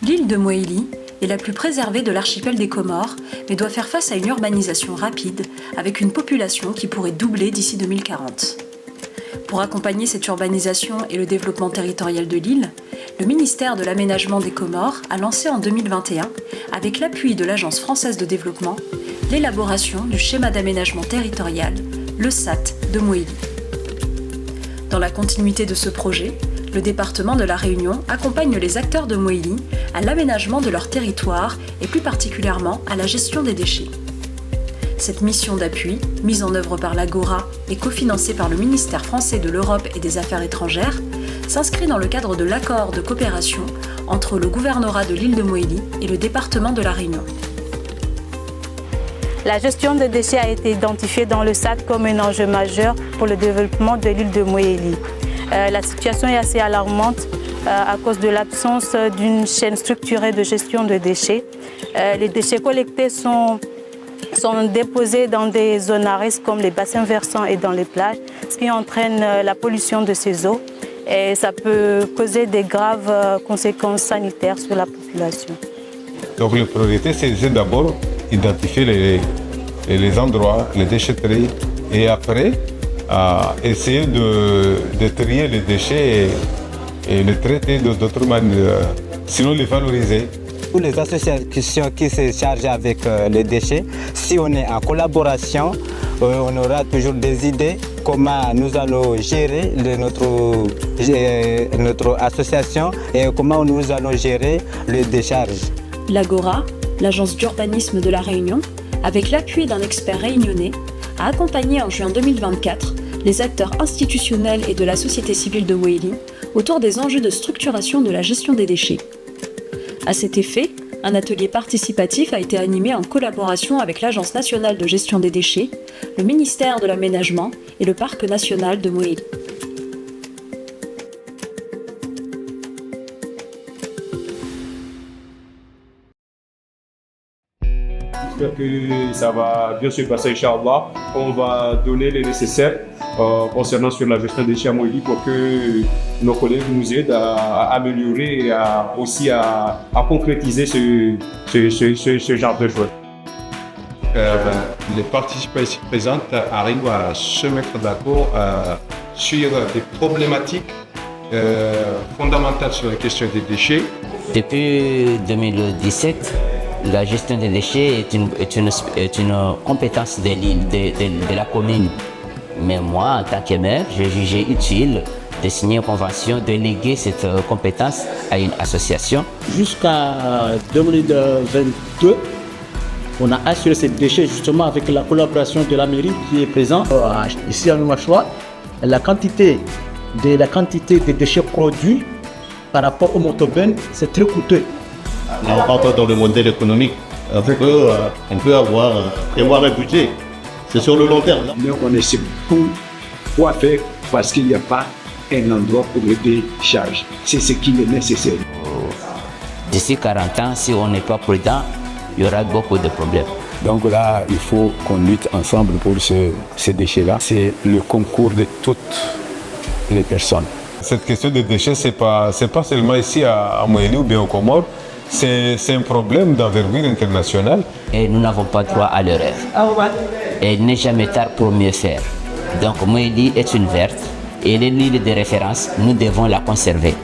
L'île de Mohéli est la plus préservée de l'archipel des Comores, mais doit faire face à une urbanisation rapide, avec une population qui pourrait doubler d'ici 2040. Pour accompagner cette urbanisation et le développement territorial de l'île, le ministère de l'Aménagement des Comores a lancé en 2021, avec l'appui de l'Agence française de développement, l'élaboration du schéma d'aménagement territorial, le SAT de Mohéli. Dans la continuité de ce projet, le département de La Réunion accompagne les acteurs de Mohéli à l'aménagement de leur territoire et plus particulièrement à la gestion des déchets. Cette mission d'appui, mise en œuvre par l'Agora et cofinancée par le ministère français de l'Europe et des Affaires étrangères, s'inscrit dans le cadre de l'accord de coopération entre le gouvernorat de l'île de Mohéli et le département de La Réunion. La gestion des déchets a été identifiée dans le SAT comme un enjeu majeur pour le développement de l'île de Mohéli. La situation est assez alarmante à cause de l'absence d'une chaîne structurée de gestion de déchets. Les déchets collectés sont déposés dans des zones à risque comme les bassins versants et dans les plages, ce qui entraîne la pollution de ces eaux et ça peut causer des graves conséquences sanitaires sur la population. Donc la priorité, c'est d'abord identifier les endroits, les déchetteries et après essayer de trier les déchets et les traiter d'autres manières, sinon les valoriser. Pour les associations qui se chargent avec les déchets, si on est en collaboration, on aura toujours des idées comment nous allons gérer notre association et comment nous allons gérer les décharges. L'Agora, l'agence d'urbanisme de La Réunion, avec l'appui d'un expert réunionnais, a accompagné en juin 2024 les acteurs institutionnels et de la société civile de Mohéli autour des enjeux de structuration de la gestion des déchets. À cet effet, un atelier participatif a été animé en collaboration avec l'Agence nationale de gestion des déchets, le ministère de l'Aménagement et le Parc national de Mohéli. J'espère que ça va bien se passer, Inch'Allah. On va donner les nécessaires concernant sur la gestion des déchets à Mohéli pour que nos collègues nous aident à améliorer et aussi à concrétiser ce genre de choses. Les participants ici présents arrivent à se mettre d'accord sur des problématiques fondamentales sur la question des déchets. Depuis 2017, la gestion des déchets est une compétence de la commune. Mais moi, en tant que maire, j'ai jugé utile de signer une convention, de léguer cette compétence à une association. Jusqu'à 2022, on a assuré ces déchets justement avec la collaboration de la mairie qui est présente ici à Noumachoua. La quantité de déchets produits par rapport au motoben, c'est très coûteux. On rentre dans le modèle économique. On peut prévoir un budget. C'est sur le long terme. Mais on essaie quoi faire parce qu'il n'y a pas un endroit pour les décharges. C'est ce qui est nécessaire. D'ici 40 ans, si on n'est pas prudent, il y aura beaucoup de problèmes. Donc là, il faut qu'on lutte ensemble pour ces déchets-là. C'est le concours de toutes les personnes. Cette question des déchets, c'est pas seulement ici à Mohéli ou bien aux Comores. C'est un problème d'envergure internationale. Et nous n'avons pas droit à l'erreur. Et il n'est jamais tard pour mieux faire. Donc Mohéli est une verte et l'île de référence, nous devons la conserver.